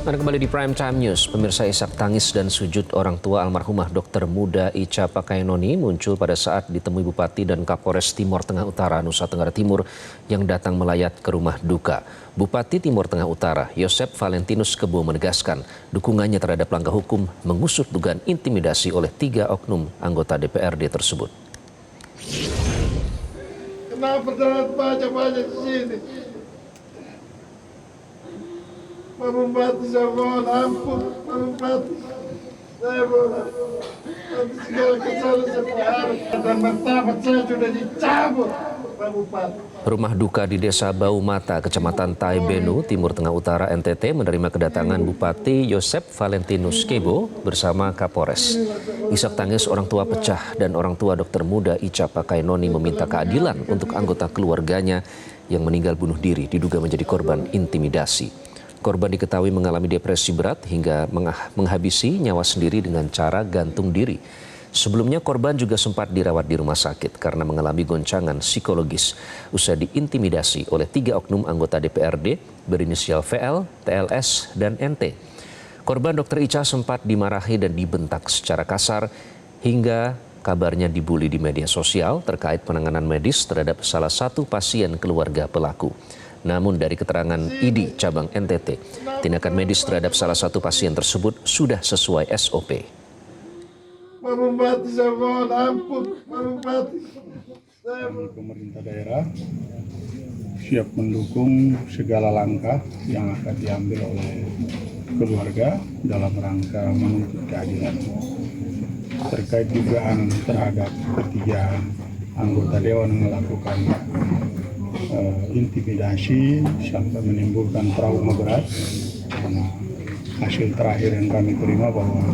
Anda kembali di Prime Time News. Pemirsa, isak tangis dan sujud orang tua almarhumah Dr. Muda Icha Pakainoni muncul pada saat ditemui Bupati dan Kapolres Timur Tengah Utara, Nusa Tenggara Timur yang datang melayat ke rumah duka. Bupati Timur Tengah Utara, Yosep Valentinus Kebo menegaskan dukungannya terhadap langkah hukum mengusut dugaan intimidasi oleh 3 oknum anggota DPRD tersebut. Kenapa terlihat banyak di sini? Pak Bupati, saya mohon ampun, Pak Bupati. Saya mohon ampun segala kesalahan saya dan martabat saya sudah dicabut, Pak Bupati. Rumah duka di Desa Bau Mata, Kecamatan Taibenu, Timur Tengah Utara, NTT menerima kedatangan Bupati Yosep Valentinus Kebo bersama Kapolres. Isak tangis orang tua pecah dan orang tua Dr. Muda Icha Pakainoni meminta keadilan untuk anggota keluarganya yang meninggal bunuh diri diduga menjadi korban intimidasi. Korban diketahui mengalami depresi berat hingga menghabisi nyawa sendiri dengan cara gantung diri. Sebelumnya korban juga sempat dirawat di rumah sakit karena mengalami goncangan psikologis usai diintimidasi oleh 3 oknum anggota DPRD berinisial VL, TLS, dan NT. Korban Dr. Icha sempat dimarahi dan dibentak secara kasar hingga kabarnya dibully di media sosial terkait penanganan medis terhadap salah satu pasien keluarga pelaku. Namun dari keterangan ID cabang NTT, tindakan medis terhadap salah satu pasien tersebut sudah sesuai SOP. Pak Bupati, saya mohon ampun, Pak Bupati. Pemerintah daerah siap mendukung segala langkah yang akan diambil oleh keluarga dalam rangka menuntut keadilan. Terkait dugaan terhadap 3 anggota dewan melakukan intimidasi sampai menimbulkan trauma berat. Karena hasil terakhir yang kami terima bahwa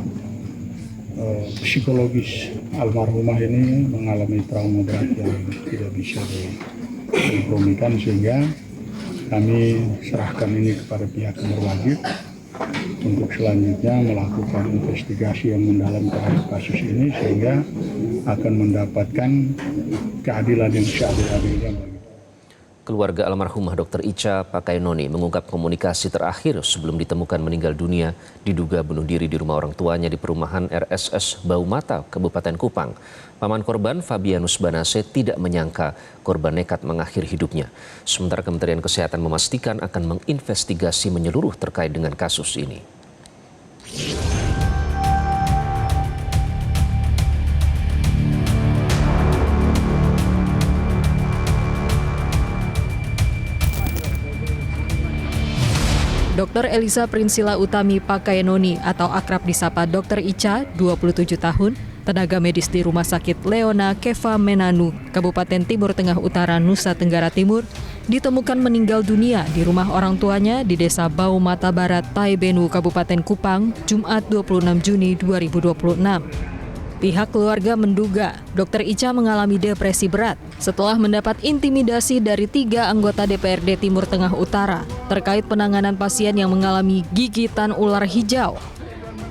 psikologis almarhumah ini mengalami trauma berat yang tidak bisa dikompromikan, sehingga kami serahkan ini kepada pihak yang berwajib untuk selanjutnya melakukan investigasi yang mendalam terhadap kasus ini sehingga akan mendapatkan keadilan yang seadil-adilnya. Keluarga almarhumah Dr. Icha Pakainoni mengungkap komunikasi terakhir sebelum ditemukan meninggal dunia diduga bunuh diri di rumah orang tuanya di perumahan RSS Bau Mata, Kabupaten Kupang. Paman korban Fabianus Banase tidak menyangka korban nekat mengakhiri hidupnya. Sementara Kementerian Kesehatan memastikan akan menginvestigasi menyeluruh terkait dengan kasus ini. Dr. Elisa Prinsila Utami Pakainoni atau akrab disapa Dr. Icha, 27 tahun, tenaga medis di Rumah Sakit Leona Keva Menanu, Kabupaten Timur Tengah Utara, Nusa Tenggara Timur, ditemukan meninggal dunia di rumah orang tuanya di Desa Bau Mata Barat, Taibenu, Kabupaten Kupang, Jumat 26 Juni 2026. Pihak keluarga menduga Dr. Icha mengalami depresi berat setelah mendapat intimidasi dari 3 anggota DPRD Timur Tengah Utara terkait penanganan pasien yang mengalami gigitan ular hijau.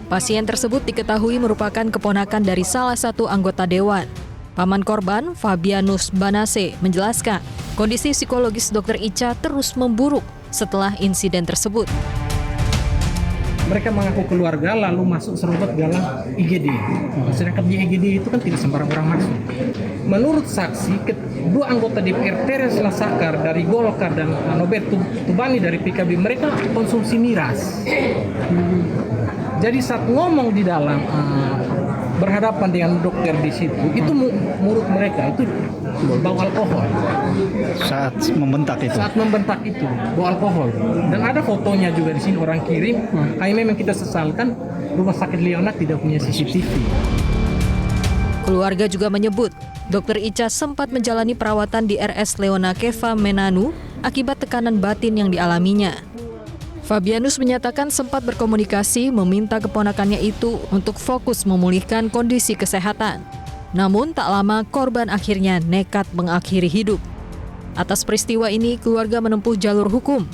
Pasien tersebut diketahui merupakan keponakan dari salah satu anggota dewan. Paman korban, Fabianus Banase, menjelaskan kondisi psikologis Dr. Icha terus memburuk setelah insiden tersebut. Mereka mengaku keluarga lalu masuk serobot dalam IGD. Sedangkan di IGD itu kan tidak sembarang orang masuk. Menurut saksi, 2 anggota DPR, Teres Lasakar dari Golkar dan Nobet Tubani dari PKB, mereka konsumsi miras. Jadi saat ngomong di dalam berhadapan dengan dokter di situ, itu mulut mereka itu bau alkohol. Saat membentak itu bau alkohol. Dan ada fotonya juga di sini orang kirim. Memang kita sesalkan Rumah Sakit Leona tidak punya CCTV. Keluarga juga menyebut Dr. Icha sempat menjalani perawatan di RS Leona Keva Menanu akibat tekanan batin yang dialaminya. Fabianus menyatakan sempat berkomunikasi meminta keponakannya itu untuk fokus memulihkan kondisi kesehatan. Namun tak lama korban akhirnya nekat mengakhiri hidup. Atas peristiwa ini keluarga menempuh jalur hukum.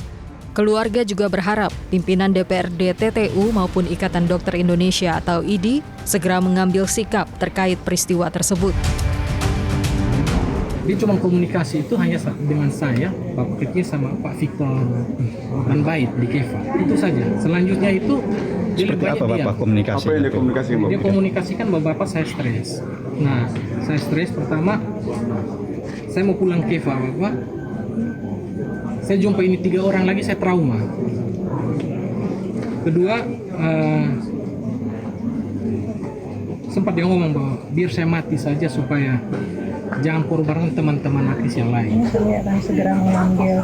Keluarga juga berharap pimpinan DPRD TTU maupun Ikatan Dokter Indonesia atau IDI segera mengambil sikap terkait peristiwa tersebut. Dia cuma komunikasi itu hanya dengan saya, Bapak Kecil sama Pak Victor dan Bait di Keva. Itu saja. Selanjutnya itu dia Seperti lebih apa banyak Bapak diam. komunikasi? Apa yang dia komunikasikan, Bapak? Dia komunikasikan bahwa Bapak saya stres. Nah, saya stres pertama, saya mau pulang Keva, Bapak. Saya jumpa ini 3 orang lagi, saya trauma. Kedua, sempat dia ngomong bahwa biar saya mati saja supaya jangan korbankan teman-teman aktivis yang lain. Kami akan segera memanggil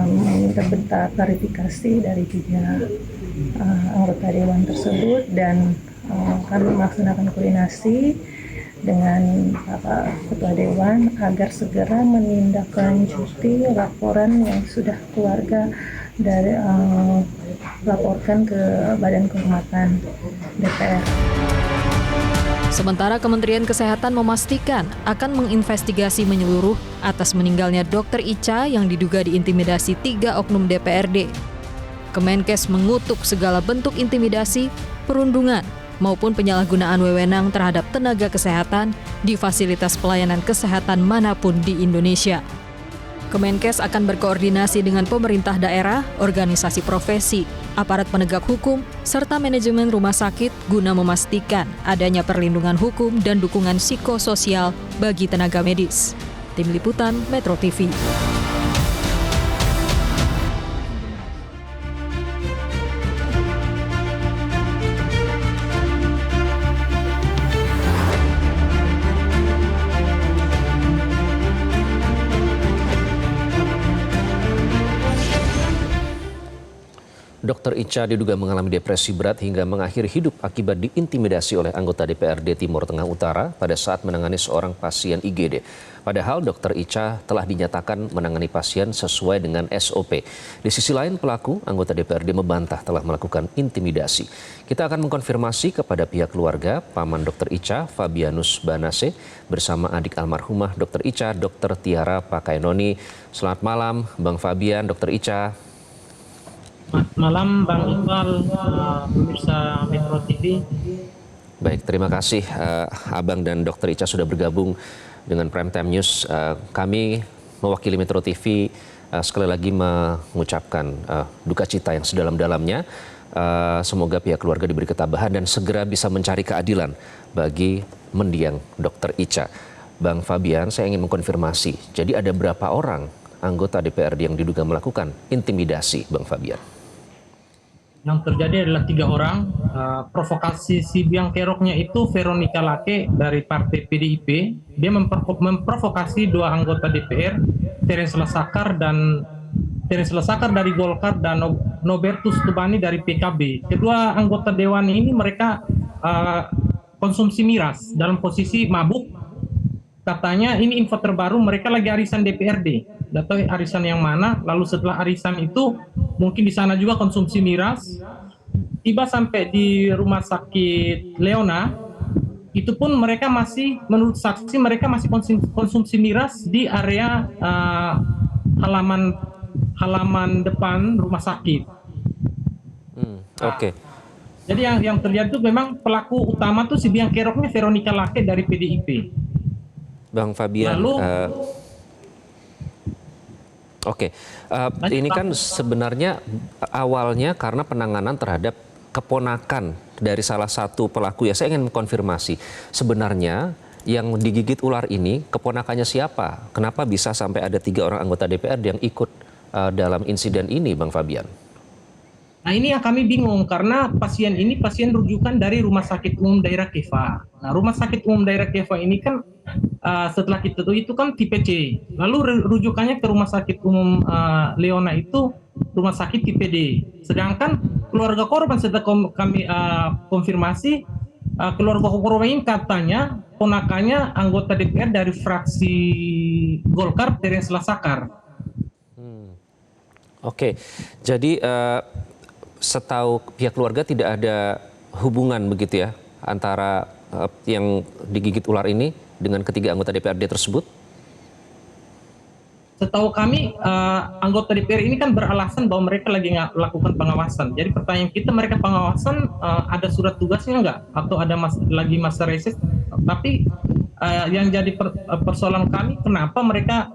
meminta klarifikasi dari 3 anggota dewan tersebut, dan kami melaksanakan koordinasi dengan Bapak Ketua Dewan agar segera menindaklanjuti laporan yang sudah keluarga dari laporkan ke Badan Kehormatan DPR. Sementara Kementerian Kesehatan memastikan akan menginvestigasi menyeluruh atas meninggalnya Dr. Ica yang diduga diintimidasi 3 oknum DPRD. Kemenkes mengutuk segala bentuk intimidasi, perundungan, maupun penyalahgunaan wewenang terhadap tenaga kesehatan di fasilitas pelayanan kesehatan manapun di Indonesia. Kemenkes akan berkoordinasi dengan pemerintah daerah, organisasi profesi, aparat penegak hukum, serta manajemen rumah sakit guna memastikan adanya perlindungan hukum dan dukungan psikososial bagi tenaga medis. Tim Liputan Metro TV. Dr. Ica diduga mengalami depresi berat hingga mengakhiri hidup akibat diintimidasi oleh anggota DPRD Timur Tengah Utara pada saat menangani seorang pasien IGD. Padahal Dr. Ica telah dinyatakan menangani pasien sesuai dengan SOP. Di sisi lain, pelaku anggota DPRD membantah telah melakukan intimidasi. Kita akan mengkonfirmasi kepada pihak keluarga paman Dr. Ica, Fabianus Banase, bersama adik almarhumah Dr. Ica, Dr. Tiara Pakaenoni. Selamat malam, Bang Fabian, Dr. Ica. Selamat malam Bang Iqbal, pemirsa Metro TV. Baik, terima kasih Abang dan Dr. Ica sudah bergabung dengan Prime Time News. Kami mewakili Metro TV sekali lagi mengucapkan duka cita yang sedalam-dalamnya. Semoga pihak keluarga diberi ketabahan dan segera bisa mencari keadilan bagi mendiang Dr. Ica. Bang Fabian, saya ingin mengkonfirmasi, jadi ada berapa orang anggota DPRD yang diduga melakukan intimidasi, Bang Fabian? Yang terjadi adalah 3 orang. Provokasi si biang keroknya itu Veronica Lake dari Partai PDIP. Dia memprovokasi 2 anggota DPR, Terence Lasakar dari Golkar dan Nobertus Tubani dari PKB. Kedua anggota dewan ini mereka konsumsi miras dalam posisi mabuk. Katanya ini info terbaru, mereka lagi arisan DPRD. Tidak tahu arisan yang mana. Lalu setelah arisan itu mungkin di sana juga konsumsi miras. Tiba sampai di rumah sakit Leona, itu pun mereka masih, menurut saksi mereka masih konsumsi miras di area halaman depan rumah sakit. Oke. Jadi yang terjadi itu memang pelaku utama tuh si biang keroknya Veronica Lake dari PDIP. Bang Fabian, Lalu, ini kan sebenarnya awalnya karena penanganan terhadap keponakan dari salah satu pelaku ya. Saya ingin mengkonfirmasi, sebenarnya yang digigit ular ini keponakannya siapa? Kenapa bisa sampai ada 3 orang anggota DPRD yang ikut dalam insiden ini, Bang Fabian? Nah ini yang kami bingung karena pasien ini pasien rujukan dari Rumah Sakit Umum Daerah Keva. Nah Rumah Sakit Umum Daerah Keva ini kan setelah kita tahu itu kan tipe C. Lalu rujukannya ke Rumah Sakit Umum Leona itu Rumah Sakit tipe D. Sedangkan keluarga korban setelah kami konfirmasi, keluarga korban ini katanya ponakannya anggota DPR dari fraksi Golkar, Terence Lasakar. Oke, jadi setahu pihak keluarga tidak ada hubungan begitu ya antara yang digigit ular ini dengan ketiga anggota DPRD tersebut? Setahu kami anggota DPR ini kan beralasan bahwa mereka lagi melakukan pengawasan. Jadi pertanyaan kita, mereka pengawasan ada surat tugasnya nggak? Atau ada lagi masa reses? Tapi yang jadi persoalan kami, kenapa mereka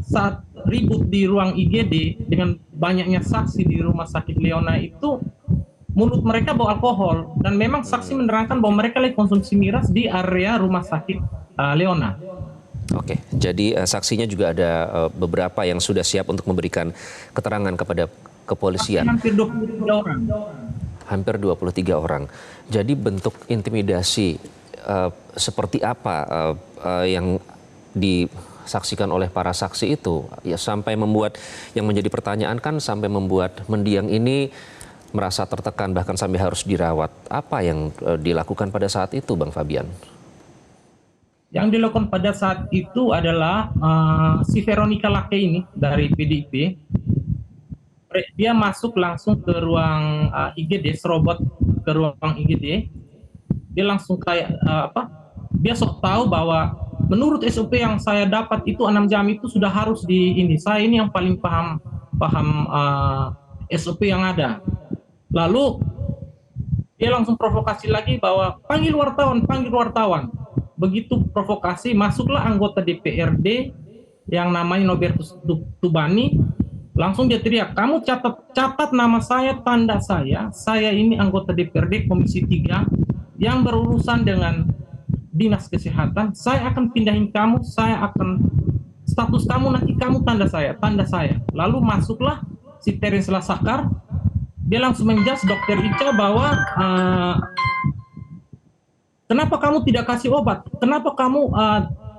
saat ribut di ruang IGD dengan banyaknya saksi di rumah sakit Leona itu mulut mereka bau alkohol, dan memang saksi menerangkan bahwa mereka lagi konsumsi miras di area rumah sakit Leona. Oke, jadi saksinya juga ada beberapa yang sudah siap untuk memberikan keterangan kepada kepolisian. Hampir 23 orang. Hampir 23 orang. Jadi bentuk intimidasi seperti apa yang disaksikan oleh para saksi itu, ya sampai membuat yang menjadi pertanyaan kan sampai membuat mendiang ini merasa tertekan bahkan sampai harus dirawat. Apa yang dilakukan pada saat itu, Bang Fabian? Yang dilakukan pada saat itu adalah si Veronica Lake ini dari PDIP, dia masuk langsung ke ruang IGD, serobot ke ruang IGD. Dia langsung kayak dia sok tahu bahwa menurut SOP yang saya dapat itu 6 jam itu sudah harus saya ini yang paling paham SOP yang ada. Lalu dia langsung provokasi lagi bahwa panggil wartawan. Begitu provokasi, masuklah anggota DPRD yang namanya Nobertus Tubani, langsung dia teriak, kamu catat nama saya, tanda saya ini anggota DPRD Komisi 3 yang berurusan dengan Dinas Kesehatan, saya akan pindahin kamu, status kamu nanti kamu tanda saya. Lalu masuklah si Terence Lasakar, dia langsung menjas Dokter Ica bahwa kenapa kamu tidak kasih obat? Kenapa kamu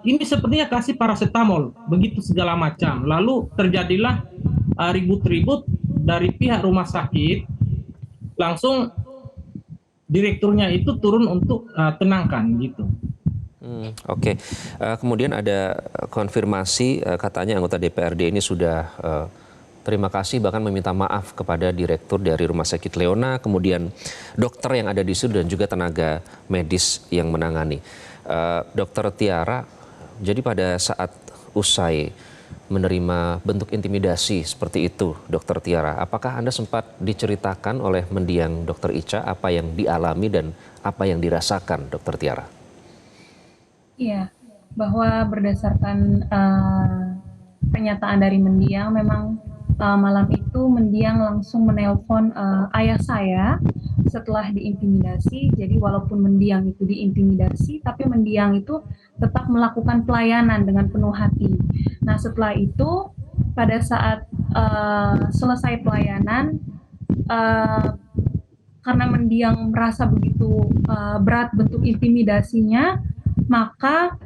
ini sepertinya kasih paracetamol? Begitu segala macam. Lalu terjadilah ribut-ribut dari pihak rumah sakit. Langsung direkturnya itu turun untuk tenangkan gitu. Oke. Kemudian ada konfirmasi katanya anggota DPRD ini sudah terima kasih bahkan meminta maaf kepada direktur dari Rumah Sakit Leona, kemudian dokter yang ada di situ dan juga tenaga medis yang menangani. Dokter Tiara, jadi pada saat usai menerima bentuk intimidasi seperti itu, Dokter Tiara, apakah Anda sempat diceritakan oleh mendiang Dokter Ica apa yang dialami dan apa yang dirasakan, Dokter Tiara? Iya, bahwa berdasarkan pernyataan dari mendiang, memang malam itu mendiang langsung menelpon ayah saya setelah diintimidasi. Jadi walaupun mendiang itu diintimidasi, tapi mendiang itu tetap melakukan pelayanan dengan penuh hati. Nah setelah itu, pada saat selesai pelayanan, karena mendiang merasa begitu berat bentuk intimidasinya, maka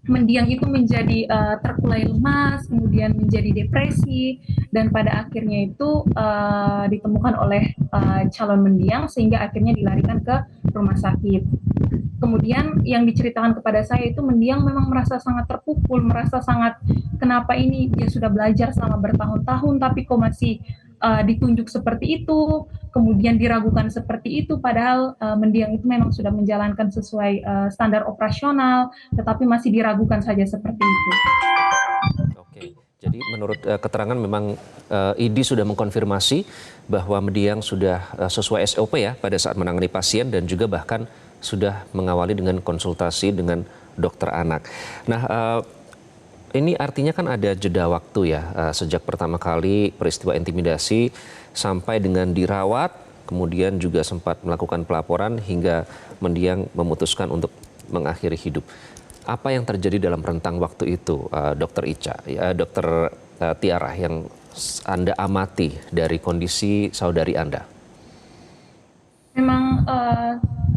mendiang itu menjadi terkulai lemas, kemudian menjadi depresi, dan pada akhirnya itu ditemukan oleh calon mendiang sehingga akhirnya dilarikan ke rumah sakit. Kemudian yang diceritakan kepada saya itu mendiang memang merasa sangat terpukul, merasa sangat kenapa ini dia sudah belajar selama bertahun-tahun tapi kok masih ditunjuk seperti itu, kemudian diragukan seperti itu, padahal mendiang itu memang sudah menjalankan sesuai standar operasional, tetapi masih diragukan saja seperti itu. Oke, jadi menurut keterangan memang ID sudah mengkonfirmasi bahwa mendiang sudah sesuai SOP ya pada saat menangani pasien dan juga bahkan sudah mengawali dengan konsultasi dengan dokter anak. Nah, ini artinya kan ada jeda waktu ya, sejak pertama kali peristiwa intimidasi sampai dengan dirawat, kemudian juga sempat melakukan pelaporan hingga mendiang memutuskan untuk mengakhiri hidup. Apa yang terjadi dalam rentang waktu itu, Dokter Ica, Dokter Tiara, yang Anda amati dari kondisi saudari Anda? Memang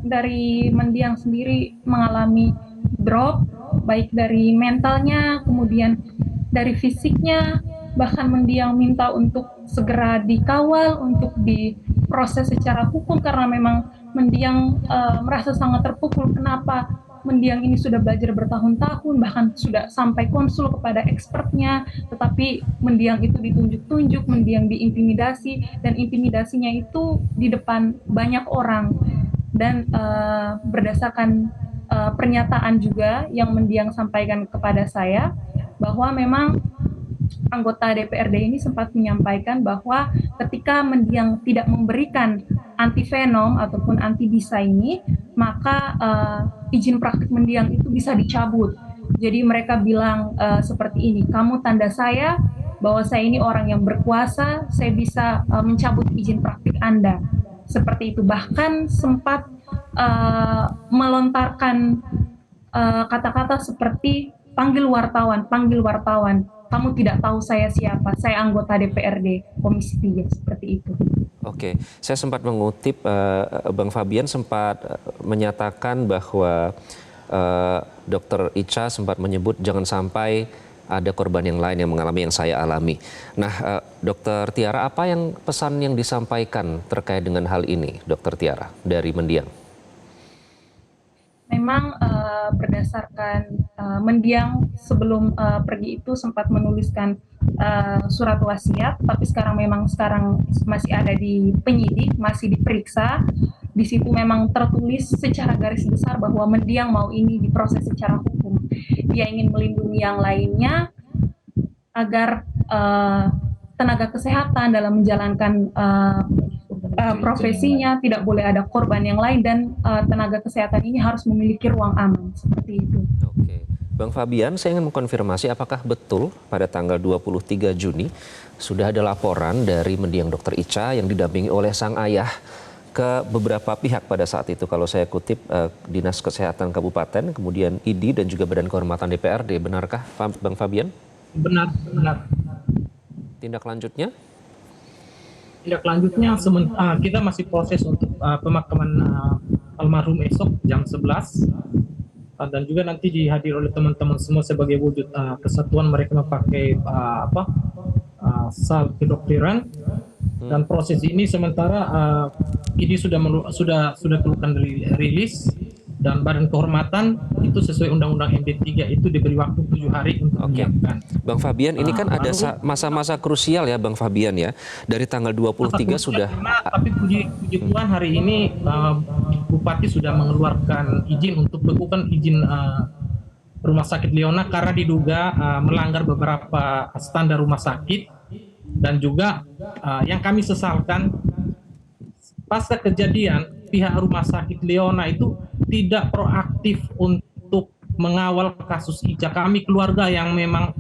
dari mendiang sendiri mengalami drop, baik dari mentalnya, kemudian dari fisiknya, bahkan mendiang minta untuk segera dikawal, untuk diproses secara hukum karena memang mendiang merasa sangat terpukul. Kenapa mendiang ini sudah belajar bertahun-tahun, bahkan sudah sampai konsul kepada expertnya, tetapi mendiang itu ditunjuk-tunjuk, mendiang diintimidasi, dan intimidasinya itu di depan banyak orang. Dan berdasarkan pernyataan juga yang mendiang sampaikan kepada saya, bahwa memang anggota DPRD ini sempat menyampaikan bahwa ketika mendiang tidak memberikan antivenom ataupun antibisa ini, maka izin praktik mendiang itu bisa dicabut. Jadi mereka bilang seperti ini, kamu tanda saya bahwa saya ini orang yang berkuasa, saya bisa mencabut izin praktik Anda. Seperti itu. Bahkan sempat melontarkan kata-kata seperti panggil wartawan. Kamu tidak tahu saya siapa, saya anggota DPRD Komisi 3, seperti itu. Oke, saya sempat mengutip Bang Fabian sempat menyatakan bahwa Dr. Icha sempat menyebut jangan sampai ada korban yang lain yang mengalami yang saya alami. Nah, Dr. Tiara, apa yang pesan yang disampaikan terkait dengan hal ini, Dr. Tiara, dari Mendiang? Memang berdasarkan Mendiang sebelum pergi itu sempat menuliskan surat wasiat, tapi sekarang masih ada di penyidik, masih diperiksa. Di situ memang tertulis secara garis besar bahwa Mendiang mau ini diproses secara hukum. Dia ingin melindungi yang lainnya agar tenaga kesehatan dalam menjalankan profesinya tidak boleh ada korban yang lain, dan tenaga kesehatan ini harus memiliki ruang aman, seperti itu. Oke. Bang Fabian, saya ingin mengkonfirmasi apakah betul pada tanggal 23 Juni sudah ada laporan dari Mendiang Dr. Icha yang didampingi oleh sang ayah ke beberapa pihak pada saat itu. Kalau saya kutip Dinas Kesehatan Kabupaten, kemudian ID dan juga Badan Kehormatan DPRD. Benarkah Bang Fabian? Benar. Tindak lanjutnya? Tindak lanjutnya kita masih proses untuk pemakaman almarhum esok jam 11 dan juga nanti dihadir oleh teman-teman semua sebagai wujud kesatuan mereka memakai sal kedokteran. Dan proses ini sementara ini sudah keluarkan rilis, dan Badan Kehormatan itu sesuai Undang-Undang MD 3 itu diberi waktu 7 hari untuk menyiapkan. Bang Fabian, ini kan ada masa-masa krusial ya Bang Fabian ya. Dari tanggal 23 sudah. Tapi puji Tuhan hari ini Bupati sudah mengeluarkan izin untuk bekukan izin Rumah Sakit Leona karena diduga melanggar beberapa standar rumah sakit, dan juga yang kami sesalkan pasca kejadian pihak Rumah Sakit Leona itu tidak proaktif untuk mengawal kasus Icha. Kami keluarga yang memang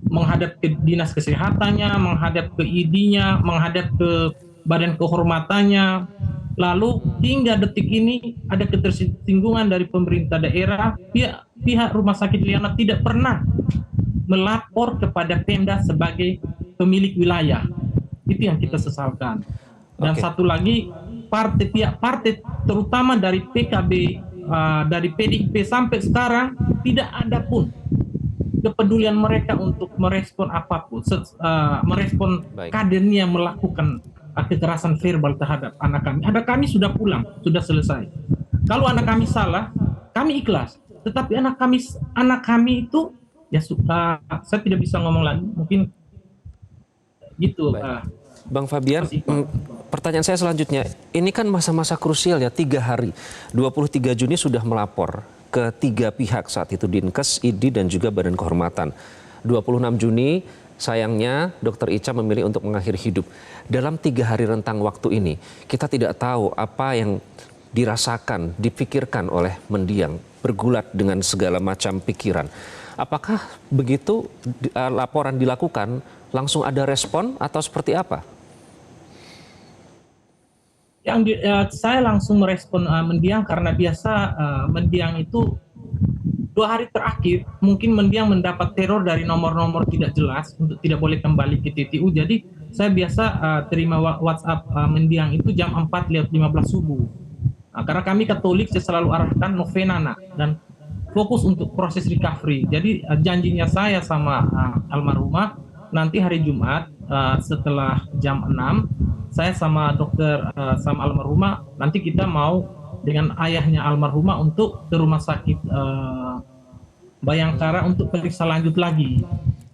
menghadap ke dinas kesehatannya, menghadap ke ID-nya, menghadap ke badan kehormatannya. Lalu hingga detik ini ada ketersinggungan dari pemerintah daerah. Pihak Rumah Sakit Leona tidak pernah melapor kepada Pemda sebagai pemilik wilayah. Itu yang kita sesalkan. Dan satu lagi, pihak partai terutama dari PKB, dari PDIP sampai sekarang tidak ada pun kepedulian mereka untuk merespon apapun, merespon kadernya melakukan kekerasan verbal terhadap anak kami. Anak kami sudah pulang, sudah selesai. Kalau anak kami salah, kami ikhlas. Tetapi anak kami itu ya saya tidak bisa ngomong lagi, mungkin gitu. Bang Fabian, pertanyaan saya selanjutnya, ini kan masa-masa krusial ya, 3 hari. 23 Juni sudah melapor ke 3 pihak saat itu, Dinkes, ID, dan juga Badan Kehormatan. 26 Juni, sayangnya Dr. Icha memilih untuk mengakhiri hidup. Dalam 3 hari rentang waktu ini, kita tidak tahu apa yang dirasakan, dipikirkan oleh Mendiang, bergulat dengan segala macam pikiran. Apakah begitu laporan dilakukan, langsung ada respon atau seperti apa? Saya langsung merespon Mendiang karena biasa Mendiang itu 2 hari terakhir mungkin Mendiang mendapat teror dari nomor-nomor tidak jelas untuk tidak boleh kembali ke TTU. Jadi saya biasa terima WhatsApp Mendiang itu jam 4:15 subuh. Karena kami Katolik, saya selalu arahkan novena dan fokus untuk proses recovery. Jadi janjinya saya sama almarhumah nanti hari Jumat setelah jam 6 saya sama dokter sama almarhumah nanti kita mau dengan ayahnya almarhumah untuk ke rumah sakit Bayangkara untuk periksa lanjut lagi.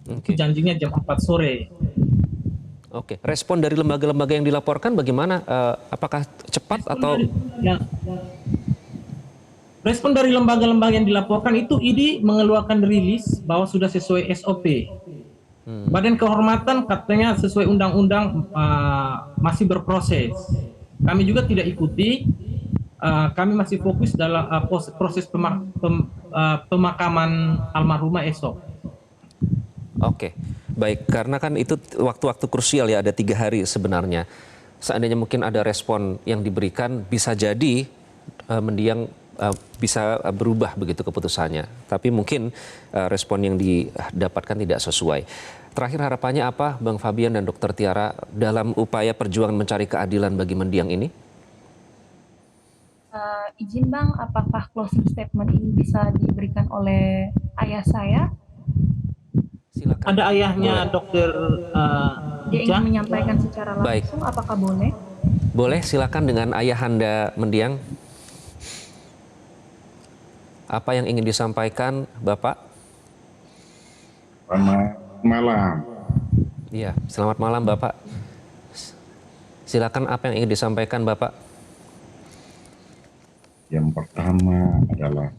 Itu janjinya jam 4 sore. Oke, respon dari lembaga-lembaga yang dilaporkan bagaimana? Apakah cepat atau? Respon dari lembaga-lembaga yang dilaporkan itu ID mengeluarkan rilis bahwa sudah sesuai SOP. Badan Kehormatan katanya sesuai undang-undang masih berproses. Kami juga tidak ikuti. kami masih fokus dalam proses pemakaman almarhumah esok. Oke, baik. Karena kan itu waktu-waktu krusial ya, ada 3 hari sebenarnya. Seandainya mungkin ada respon yang diberikan, bisa jadi mendiang bisa berubah begitu keputusannya. Tapi mungkin respon yang didapatkan tidak sesuai. Terakhir harapannya apa Bang Fabian dan Dr. Tiara dalam upaya perjuangan mencari keadilan bagi mendiang ini? Izin Bang, apakah closing statement ini bisa diberikan oleh ayah saya? Silakan. Ada ayahnya Dokter Dia Ica. ingin menyampaikan secara Baik. langsung, apakah boleh? Boleh, silakan dengan ayahanda mendiang. Apa yang ingin disampaikan Bapak? Selamat malam. Iya, selamat malam Bapak. Silakan apa yang ingin disampaikan Bapak? Yang pertama adalah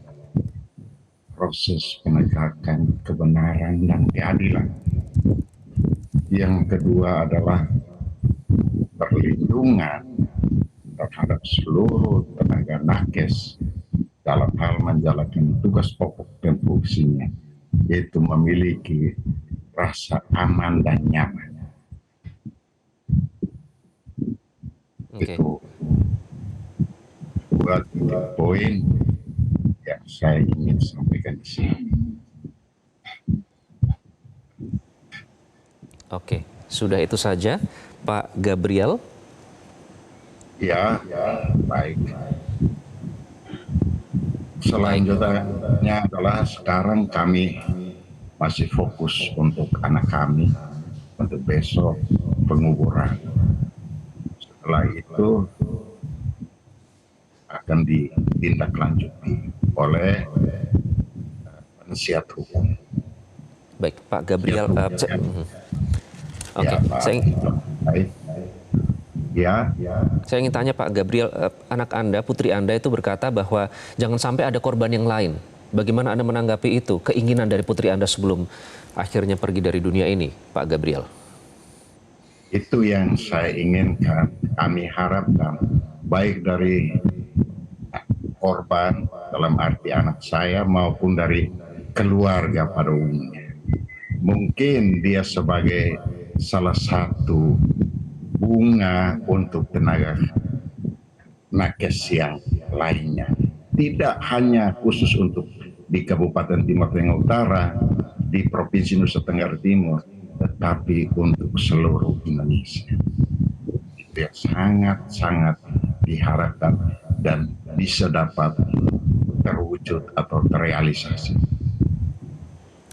proses penegakan kebenaran dan keadilan. Yang kedua adalah perlindungan terhadap seluruh tenaga nakes dalam hal menjalankan tugas pokok dan fungsinya, yaitu memiliki rasa aman dan nyaman. Oke. Itu buat poin yang saya ingin sampaikan di sini. Oke, sudah itu saja Pak Gabriel. Ya, baik. Selanjutnya adalah sekarang kami masih fokus untuk anak kami, untuk besok penguburan. Setelah itu akan ditindaklanjuti oleh penasihat hukum. Baik, Pak Gabriel. Oke, Ya, Pak. Baik. Ya. Saya ingin tanya Pak Gabriel, anak Anda, putri Anda itu berkata bahwa jangan sampai ada korban yang lain. Bagaimana Anda menanggapi itu, keinginan dari putri Anda sebelum akhirnya pergi dari dunia ini, Pak Gabriel? Itu yang saya inginkan, kami harapkan, baik dari korban dalam arti anak saya maupun dari keluarga pada umumnya. Mungkin dia sebagai salah satu bunga untuk tenaga nakes yang lainnya. Tidak hanya khusus untuk di Kabupaten Timur Tengah Utara, di Provinsi Nusa Tenggara Timur, tetapi untuk seluruh Indonesia. Itu yang sangat-sangat diharapkan dan bisa dapat terwujud atau terrealisasi.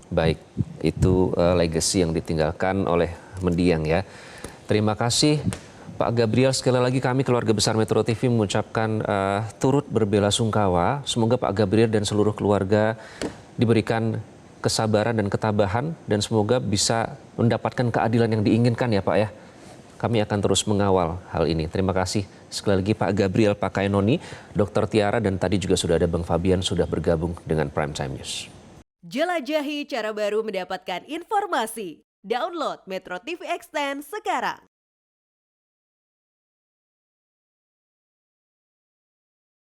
Baik, itu legacy yang ditinggalkan oleh mendiang ya. Terima kasih Pak Gabriel. Sekali lagi kami keluarga besar Metro TV mengucapkan turut berbelasungkawa. Semoga Pak Gabriel dan seluruh keluarga diberikan kesabaran dan ketabahan dan semoga bisa mendapatkan keadilan yang diinginkan ya Pak ya. Kami akan terus mengawal hal ini. Terima kasih sekali lagi Pak Gabriel Pakayanoni, Dr. Tiara, dan tadi juga sudah ada Bang Fabian sudah bergabung dengan Prime Time News. Jelajahi cara baru mendapatkan informasi. Download Metro TV Extend sekarang.